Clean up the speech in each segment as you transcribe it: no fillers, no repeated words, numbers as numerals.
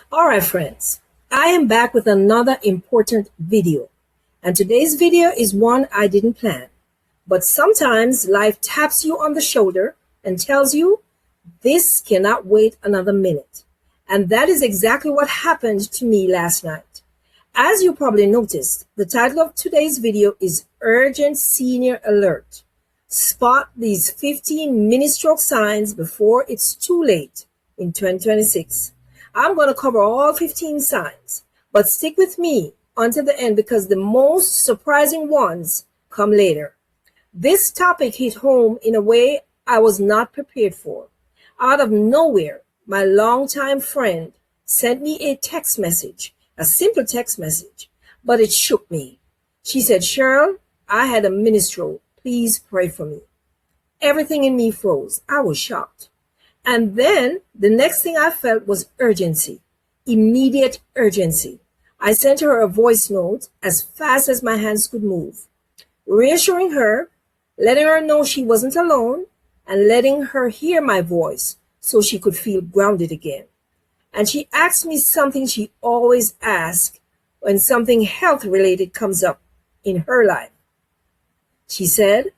All right, friends, I am back with another important video. And today's video is one I didn't plan. But sometimes life taps you on the shoulder and tells you this cannot wait another minute. And that is exactly what happened to me last night. As you probably noticed, the title of today's video is Urgent Senior Alert. Spot these 15 mini-stroke signs before it's too late in 2026. I'm going to cover all 15 signs, but stick with me until the end because the most surprising ones come later. This topic hit home in a way I was not prepared for. Out of nowhere, my longtime friend sent me a text message, a simple text message, but it shook me. She said, "Cheryl, I had a mini stroke. Please pray for me." Everything in me froze. I was shocked. And then the next thing I felt was urgency, immediate urgency. I sent her a voice note as fast as my hands could move, reassuring her, letting her know she wasn't alone, and letting her hear my voice so she could feel grounded again. And she asked me something she always asks when something health related comes up in her life. She said,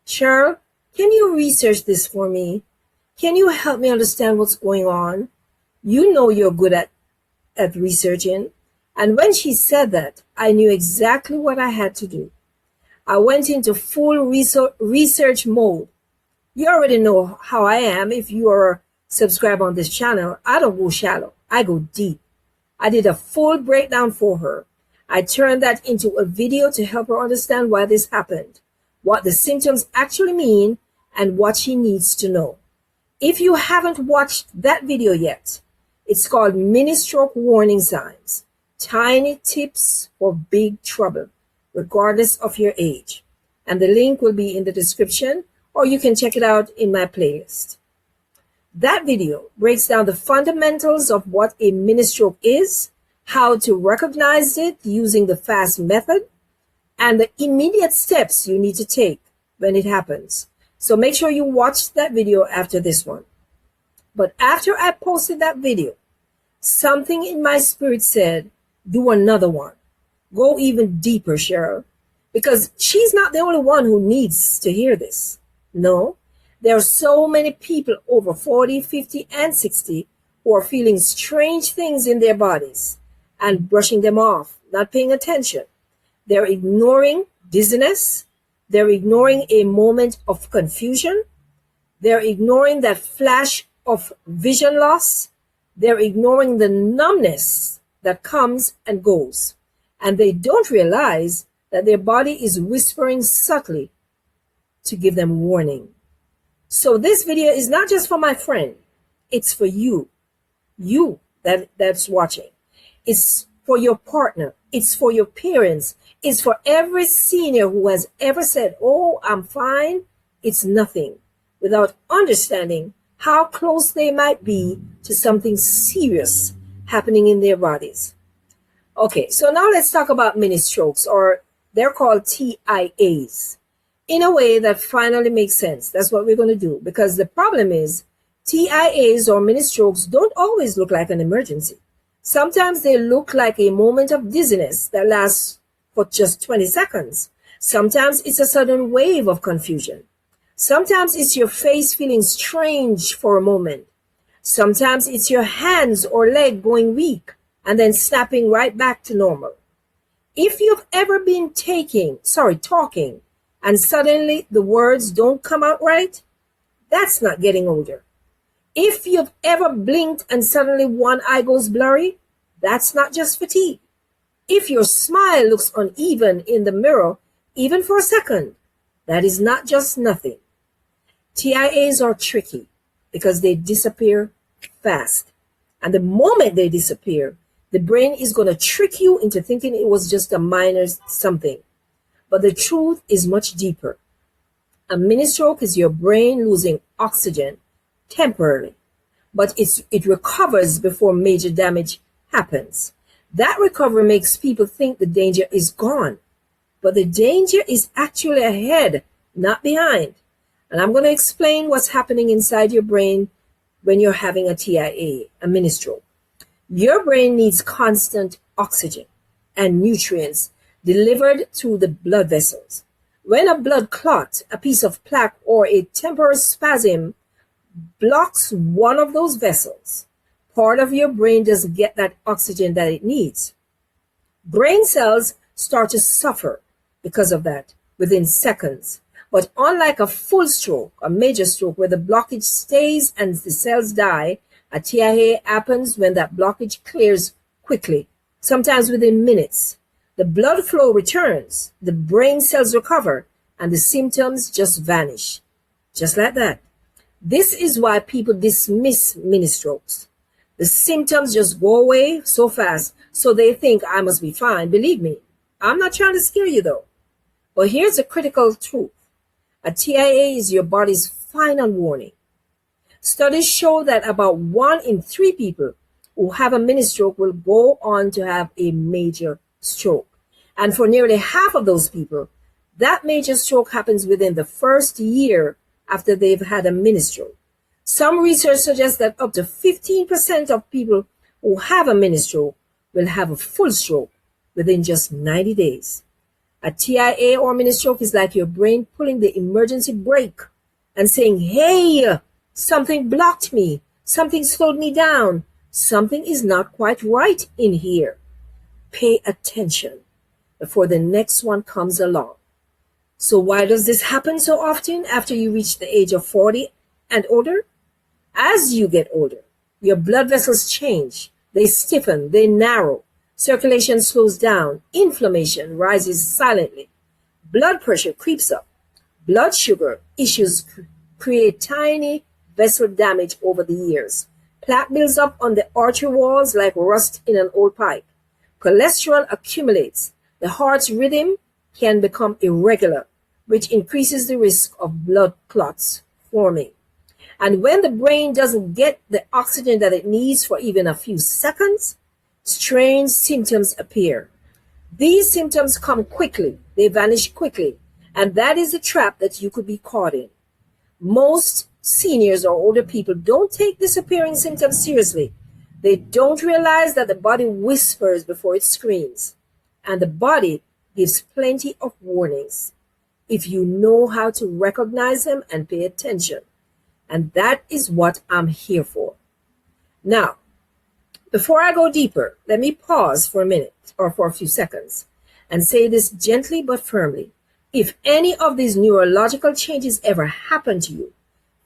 "Cheryl, can you research this for me? Can you help me understand what's going on? You know you're good at researching." And when she said that, I knew exactly what I had to do. I went into full research mode. You already know how I am. If you are subscribed on this channel, I don't go shallow. I go deep. I did a full breakdown for her. I turned that into a video to help her understand why this happened, what the symptoms actually mean, and what she needs to know. If you haven't watched that video yet, it's called Mini Stroke Warning Signs, Tiny Tips for Big Trouble, regardless of your age. And the link will be in the description, or you can check it out in my playlist. That video breaks down the fundamentals of what a mini stroke is, how to recognize it using the FAST method, and the immediate steps you need to take when it happens. So make sure you watch that video after this one. But after I posted that video, something in my spirit said, do another one. Go even deeper, Cheryl. Because she's not the only one who needs to hear this. No, there are so many people over 40, 50, and 60 who are feeling strange things in their bodies and brushing them off, not paying attention. They're ignoring dizziness. They're ignoring a moment of confusion. They're ignoring that flash of vision loss. They're ignoring the numbness that comes and goes. And they don't realize that their body is whispering subtly to give them warning. So this video is not just for my friend. It's for you that's watching. It's for your partner. It's for your parents. It's for every senior who has ever said, "Oh, I'm fine. It's nothing," without understanding how close they might be to something serious happening in their bodies. Okay, so now let's talk about mini strokes, or they're called TIAs, in a way that finally makes sense. That's what we're going to do, because the problem is TIAs or mini strokes don't always look like an emergency. Sometimes they look like a moment of dizziness that lasts for just 20 seconds. Sometimes it's a sudden wave of confusion. Sometimes it's your face feeling strange for a moment. Sometimes it's your hands or leg going weak and then snapping right back to normal. If you've ever been talking, and suddenly the words don't come out right, that's not getting older. If you've ever blinked and suddenly one eye goes blurry, that's not just fatigue. If your smile looks uneven in the mirror, even for a second, that is not just nothing. TIAs are tricky because they disappear fast. And the moment they disappear, the brain is going to trick you into thinking it was just a minor something. But the truth is much deeper. A mini stroke is your brain losing oxygen temporarily, but it recovers before major damage happens. That recovery makes people think the danger is gone, but the danger is actually ahead, not behind. And I'm going to explain what's happening inside your brain when you're having a TIA, a mini stroke. Your brain needs constant oxygen and nutrients delivered through the blood vessels. When a blood clot, a piece of plaque, or a temporal spasm blocks one of those vessels, part of your brain doesn't get that oxygen that it needs. Brain cells start to suffer because of that within seconds. But unlike a full stroke, a major stroke where the blockage stays and the cells die, a TIA happens when that blockage clears quickly, sometimes within minutes. The blood flow returns, the brain cells recover, and the symptoms just vanish. Just like that. This is why people dismiss mini strokes. The symptoms just go away so fast, so they think I must be fine. Believe me, I'm not trying to scare you though. But here's a critical truth. A TIA is your body's final warning. Studies show that about 1 in 3 people who have a mini stroke will go on to have a major stroke. And for nearly half of those people, that major stroke happens within the first year after they've had a mini stroke. Some research suggests that up to 15% of people who have a mini stroke will have a full stroke within just 90 days. A TIA or mini stroke is like your brain pulling the emergency brake and saying, hey, something blocked me, something slowed me down, something is not quite right in here. Pay attention before the next one comes along. So why does this happen so often after you reach the age of 40 and older? As you get older, your blood vessels change. They stiffen, they narrow. Circulation slows down. Inflammation rises silently. Blood pressure creeps up. Blood sugar issues create tiny vessel damage over the years. Plaque builds up on the artery walls like rust in an old pipe. Cholesterol accumulates. The heart's rhythm can become irregular, which increases the risk of blood clots forming. And when the brain doesn't get the oxygen that it needs for even a few seconds, strange symptoms appear. These symptoms come quickly, they vanish quickly, and that is the trap that you could be caught in. Most seniors or older people don't take disappearing symptoms seriously. They don't realize that the body whispers before it screams, and the body gives plenty of warnings if you know how to recognize them and pay attention. And that is what I'm here for. Now, before I go deeper, let me pause for a minute or for a few seconds and say this gently but firmly. If any of these neurological changes ever happen to you,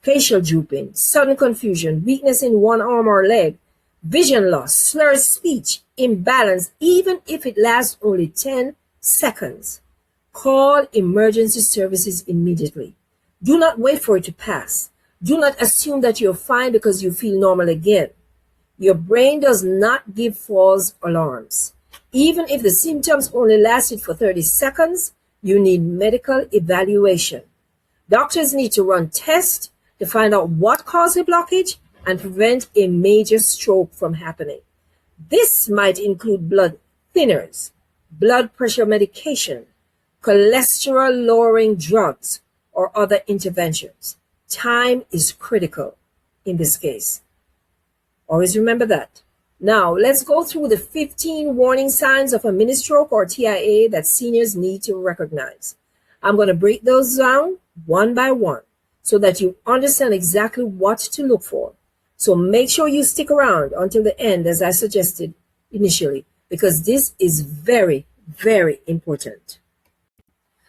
facial drooping, sudden confusion, weakness in one arm or leg, vision loss, slurred speech, imbalance, even if it lasts only 10 seconds, call emergency services immediately. Do not wait for it to pass. Do not assume that you're fine because you feel normal again. Your brain does not give false alarms. Even if the symptoms only lasted for 30 seconds, you need medical evaluation. Doctors need to run tests to find out what caused the blockage and prevent a major stroke from happening. This might include blood thinners, blood pressure medication, cholesterol-lowering drugs, or other interventions. Time is critical in this case. Always remember that. Now, let's go through the 15 warning signs of a mini stroke or TIA that seniors need to recognize. I'm going to break those down one by one so that you understand exactly what to look for. So make sure you stick around until the end, as I suggested initially, because this is very, very important.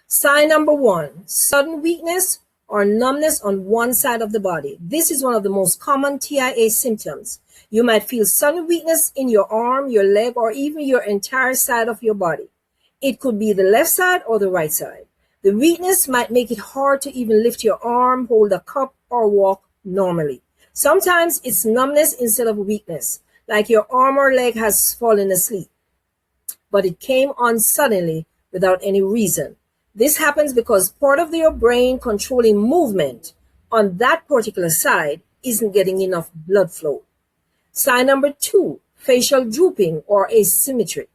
Sign number 1, sudden weakness or numbness on one side of the body. This is one of the most common TIA symptoms. You might feel sudden weakness in your arm, your leg, or even your entire side of your body. It could be the left side or the right side. The weakness might make it hard to even lift your arm, hold a cup, or walk normally. Sometimes it's numbness instead of weakness, like your arm or leg has fallen asleep, but it came on suddenly without any reason. This happens because part of your brain controlling movement on that particular side isn't getting enough blood flow. Sign number 2, facial drooping or asymmetry.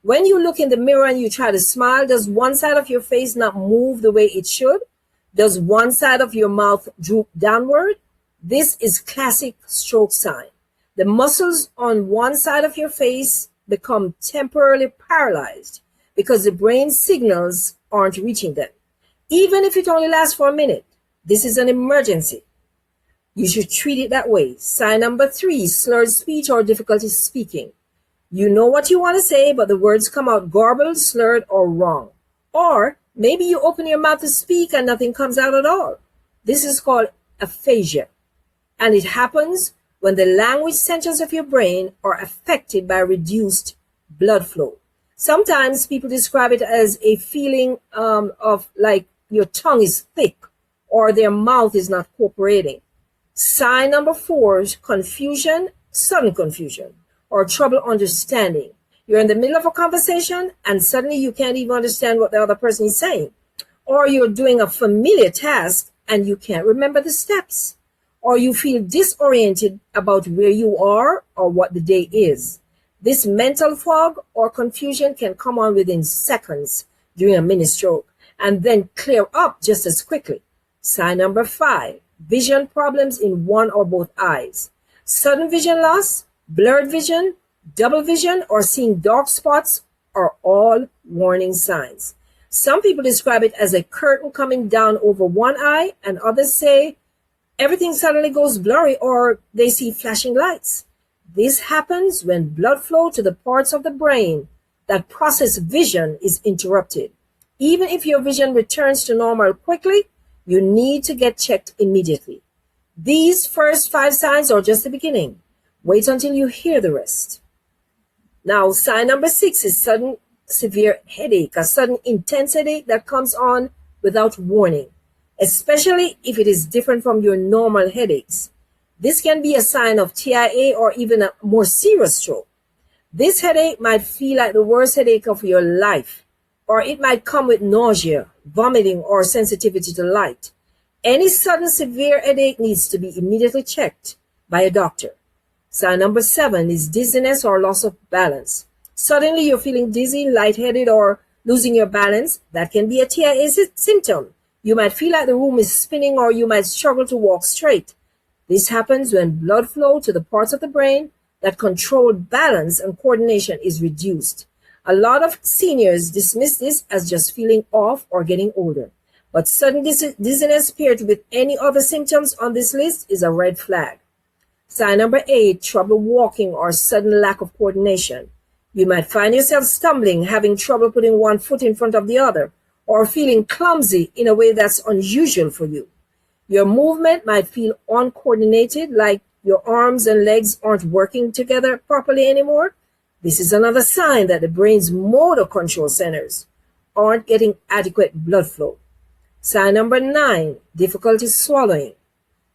When you look in the mirror and you try to smile, does one side of your face not move the way it should? Does one side of your mouth droop downward? This is classic stroke sign. The muscles on one side of your face become temporarily paralyzed because the brain signals aren't reaching them. Even if it only lasts for a minute, this is an emergency. You should treat it that way. Sign number 3, slurred speech or difficulty speaking. You know what you want to say, but the words come out garbled, slurred, or wrong. Or maybe you open your mouth to speak and nothing comes out at all. This is called aphasia. And it happens when the language centers of your brain are affected by reduced blood flow. Sometimes people describe it as a feeling of like your tongue is thick or their mouth is not cooperating. Sign number 4 is confusion, sudden confusion, or trouble understanding. You're in the middle of a conversation and suddenly you can't even understand what the other person is saying. Or you're doing a familiar task and you can't remember the steps. Or you feel disoriented about where you are or what the day is. This mental fog or confusion can come on within seconds during a mini stroke and then clear up just as quickly. Sign number 5, vision problems in one or both eyes. Sudden vision loss, blurred vision, double vision, or seeing dark spots are all warning signs. Some people describe it as a curtain coming down over one eye, and others say everything suddenly goes blurry or they see flashing lights. This happens when blood flow to the parts of the brain that process vision is interrupted. Even if your vision returns to normal quickly, you need to get checked immediately. These first 5 signs are just the beginning. Wait until you hear the rest. Now, sign number 6 is sudden severe headache, a sudden intense headache that comes on without warning, especially if it is different from your normal headaches. This can be a sign of TIA or even a more serious stroke. This headache might feel like the worst headache of your life, or it might come with nausea, vomiting, or sensitivity to light. Any sudden severe headache needs to be immediately checked by a doctor. Sign number 7 is dizziness or loss of balance. Suddenly you're feeling dizzy, lightheaded, or losing your balance. That can be a TIA symptom. You might feel like the room is spinning or you might struggle to walk straight. This happens when blood flow to the parts of the brain that control balance and coordination is reduced. A lot of seniors dismiss this as just feeling off or getting older. But sudden dizziness paired with any other symptoms on this list is a red flag. Sign number 8, trouble walking or sudden lack of coordination. You might find yourself stumbling, having trouble putting one foot in front of the other, or feeling clumsy in a way that's unusual for you. Your movement might feel uncoordinated, like your arms and legs aren't working together properly anymore. This is another sign that the brain's motor control centers aren't getting adequate blood flow. Sign number 9, difficulty swallowing.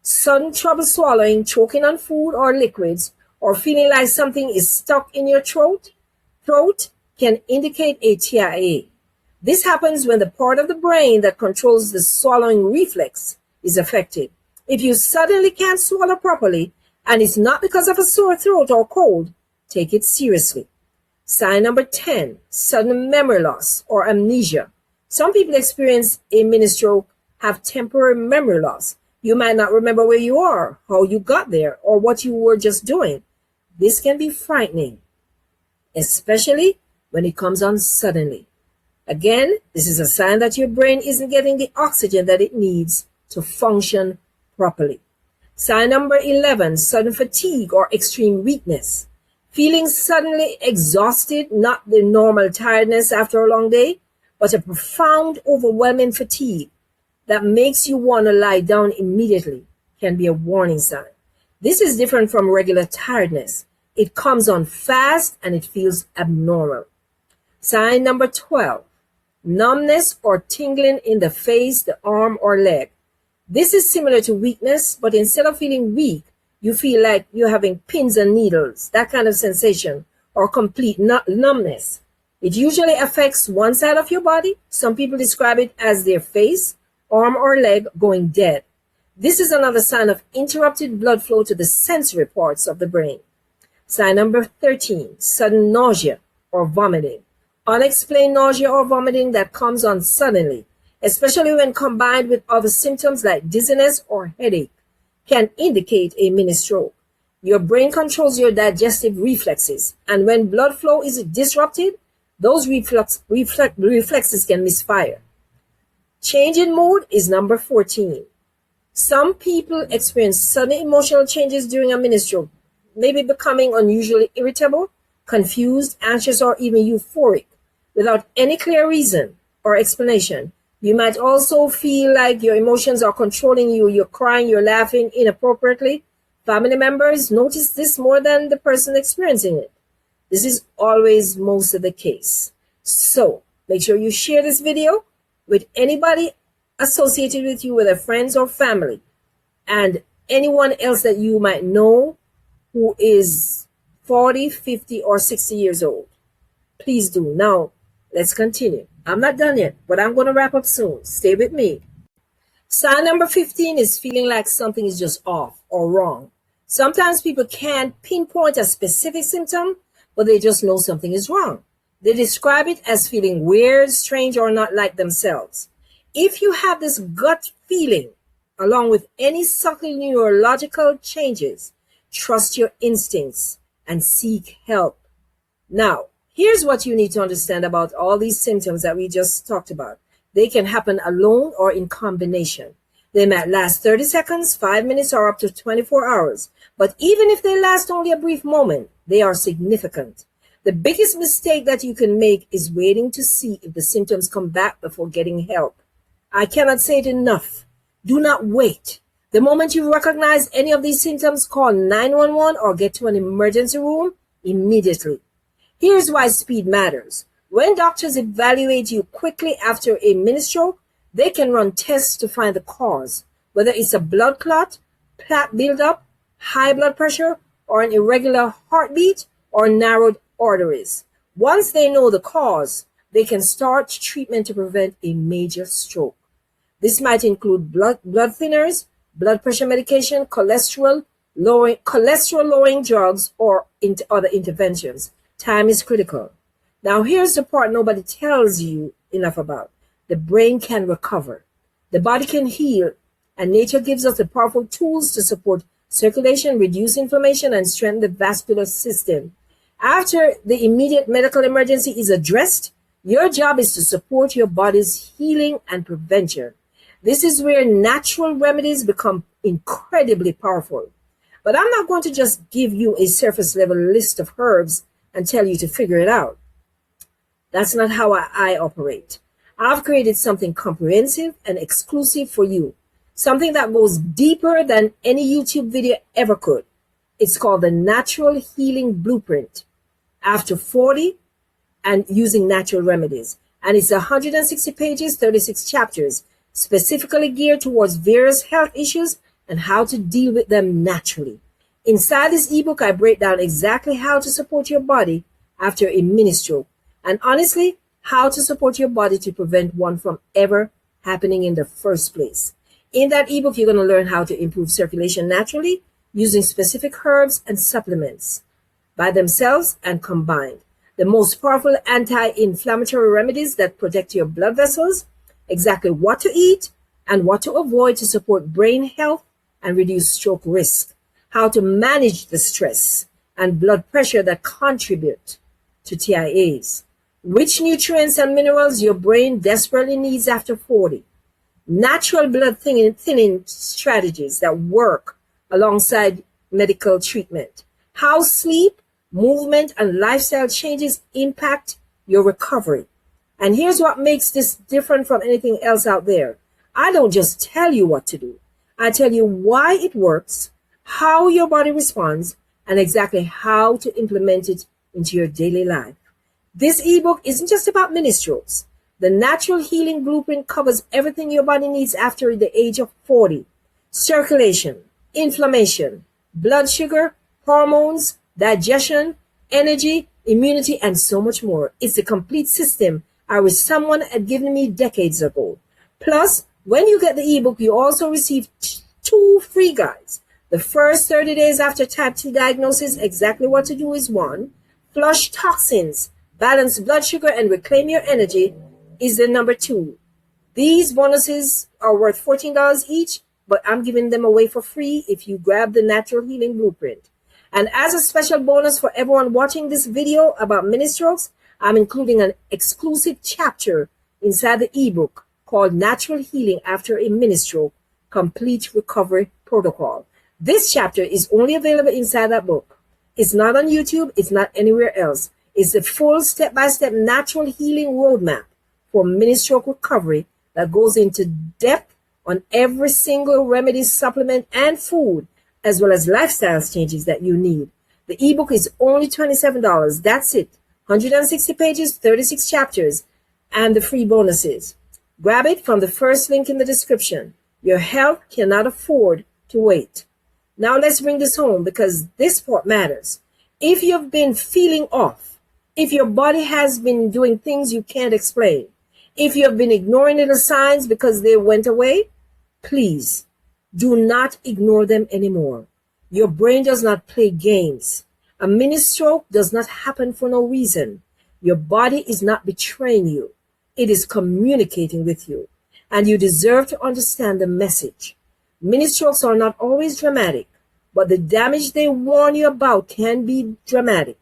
Sudden trouble swallowing, choking on food or liquids, or feeling like something is stuck in your throat can indicate a TIA. This happens when the part of the brain that controls the swallowing reflex is affected. If you suddenly can't swallow properly, and it's not because of a sore throat or cold, take it seriously. Sign number 10, sudden memory loss or amnesia. Some people experience a mini stroke, have temporary memory loss. You might not remember where you are, how you got there, or what you were just doing. This can be frightening, especially when it comes on suddenly. Again, this is a sign that your brain isn't getting the oxygen that it needs to function properly. Sign number 11, sudden fatigue or extreme weakness. Feeling suddenly exhausted, not the normal tiredness after a long day, but a profound, overwhelming fatigue that makes you want to lie down immediately can be a warning sign. This is different from regular tiredness. It comes on fast and it feels abnormal. Sign number 12, numbness or tingling in the face, the arm, or leg. This is similar to weakness, but instead of feeling weak, you feel like you're having pins and needles, that kind of sensation, or complete numbness. It usually affects one side of your body. Some people describe it as their face, arm, or leg going dead. This is another sign of interrupted blood flow to the sensory parts of the brain. Sign number 13, sudden nausea or vomiting. Unexplained nausea or vomiting that comes on suddenly, especially when combined with other symptoms like dizziness or headache, can indicate a mini stroke. Your brain controls your digestive reflexes, and when blood flow is disrupted, those reflexes can misfire. Change in mood is number 14. Some people experience sudden emotional changes during a mini stroke, maybe becoming unusually irritable, confused, anxious, or even euphoric without any clear reason or explanation. You might also feel like your emotions are controlling you. You're crying, you're laughing inappropriately. Family members notice this more than the person experiencing it. This is always most of the case. So make sure you share this video with anybody associated with you, whether friends or family, and anyone else that you might know who is 40, 50, or 60 years old. Please do. Now, let's continue. I'm not done yet, but I'm going to wrap up soon. Stay with me. Sign number 15 is feeling like something is just off or wrong. Sometimes people can't pinpoint a specific symptom, but they just know something is wrong. They describe it as feeling weird, strange, or not like themselves. If you have this gut feeling, along with any subtle neurological changes, trust your instincts and seek help. Now, here's what you need to understand about all these symptoms that we just talked about. They can happen alone or in combination. They might last 30 seconds, 5 minutes, or up to 24 hours. But even if they last only a brief moment, they are significant. The biggest mistake that you can make is waiting to see if the symptoms come back before getting help. I cannot say it enough. Do not wait. The moment you recognize any of these symptoms, call 911 or get to an emergency room immediately. Here's why speed matters. When doctors evaluate you quickly after a mini stroke, they can run tests to find the cause, whether it's a blood clot, plaque buildup, high blood pressure, or an irregular heartbeat, or narrowed arteries. Once they know the cause, they can start treatment to prevent a major stroke. This might include blood thinners, blood pressure medication, cholesterol lowering drugs, or other interventions. Time is critical. Now here's the part nobody tells you enough about. The brain can recover. The body can heal, and nature gives us the powerful tools to support circulation, reduce inflammation, and strengthen the vascular system. After the immediate medical emergency is addressed, your job is to support your body's healing and prevention. This is where natural remedies become incredibly powerful. But I'm not going to just give you a surface level list of herbs and tell you to figure it out. That's not how I operate. I've created something comprehensive and exclusive for you. Something that goes deeper than any YouTube video ever could. It's called the Natural Healing Blueprint. After 40 and using natural remedies. And it's 160 pages, 36 chapters, specifically geared towards various health issues and how to deal with them naturally. Inside this ebook, I break down exactly how to support your body after a mini stroke, and honestly, how to support your body to prevent one from ever happening in the first place. In that ebook, you're going to learn how to improve circulation naturally using specific herbs and supplements by themselves and combined. The most powerful anti-inflammatory remedies that protect your blood vessels, exactly what to eat and what to avoid to support brain health and reduce stroke risk, how to manage the stress and blood pressure that contribute to TIAs, which nutrients and minerals your brain desperately needs after 40, natural blood thinning strategies that work alongside medical treatment, how sleep, movement, and lifestyle changes impact your recovery. And here's what makes this different from anything else out there. I don't just tell you what to do. I tell you why it works, how your body responds, and exactly how to implement it into your daily life. This ebook isn't just about mini strokes. The Natural Healing Blueprint covers everything your body needs after the age of 40. Circulation, inflammation, blood sugar, hormones, digestion, energy, immunity, and so much more. It's a complete system I wish someone had given me decades ago. Plus, when you get the ebook, you also receive 2 free guides. The first 30 days after type 2 diagnosis, exactly what to do is 1. Flush toxins, balance blood sugar, and reclaim your energy is the number 2. These bonuses are worth $14 each, but I'm giving them away for free if you grab the Natural Healing Blueprint. And as a special bonus for everyone watching this video about mini strokes, I'm including an exclusive chapter inside the ebook called Natural Healing After a Mini Stroke, Complete Recovery Protocol. This chapter is only available inside that book. It's not on YouTube. It's not anywhere else. It's the full step-by-step natural healing roadmap for mini stroke recovery that goes into depth on every single remedy, supplement, and food, as well as lifestyle changes that you need. The ebook is only $27. That's it. 160 pages, 36 chapters, and the free bonuses. Grab it from the first link in the description. Your health cannot afford to wait. Now let's bring this home, because this part matters. If you've been feeling off, if your body has been doing things you can't explain, if you have been ignoring little signs because they went away, please do not ignore them anymore. Your brain does not play games. A mini stroke does not happen for no reason. Your body is not betraying you. It is communicating with you, and you deserve to understand the message. Mini strokes are not always dramatic, but the damage they warn you about can be dramatic.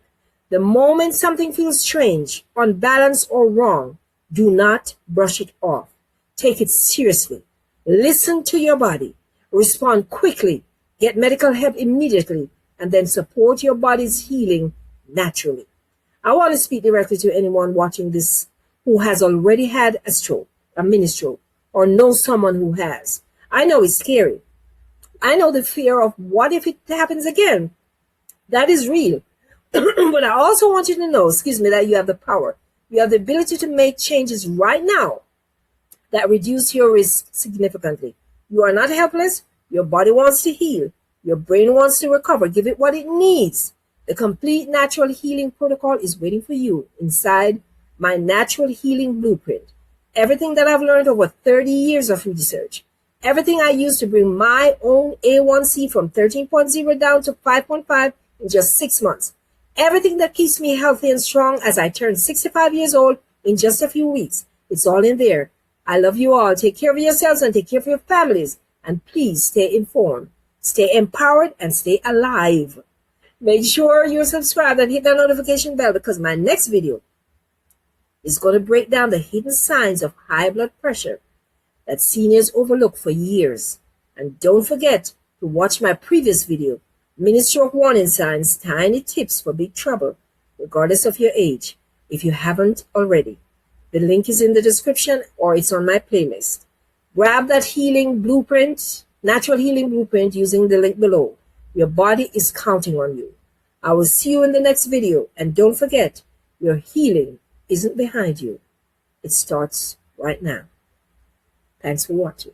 The moment something feels strange, unbalanced, or wrong, do not brush it off. Take it seriously. Listen to your body. Respond quickly. Get medical help immediately, and then support your body's healing naturally. I want to speak directly to anyone watching this who has already had a stroke, a mini stroke, or knows someone who has. I know it's scary. I know the fear of what if it happens again. That is real. But I also want you to know, that you have the power. You have the ability to make changes right now that reduce your risk significantly. You are not helpless. Your body wants to heal. Your brain wants to recover. Give it what it needs. The complete natural healing protocol is waiting for you inside my natural healing blueprint. Everything that I've learned over 30 years of research. Everything I used to bring my own A1C from 13.0 down to 5.5 in just 6 months. Everything that keeps me healthy and strong as I turn 65 years old in just a few weeks. It's all in there. I love you all. Take care of yourselves and take care of your families. And please stay informed, stay empowered, and stay alive. Make sure you're subscribed and hit that notification bell, because my next video is going to break down the hidden signs of high blood pressure that seniors overlook for years. And don't forget to watch my previous video, Mini Stroke Warning Signs, Tiny Tips for Big Trouble, regardless of your age, if you haven't already. The link is in the description, or it's on my playlist. Grab that healing blueprint, natural healing blueprint, using the link below. Your body is counting on you. I will see you in the next video. And don't forget, your healing isn't behind you. It starts right now. Thanks for watching.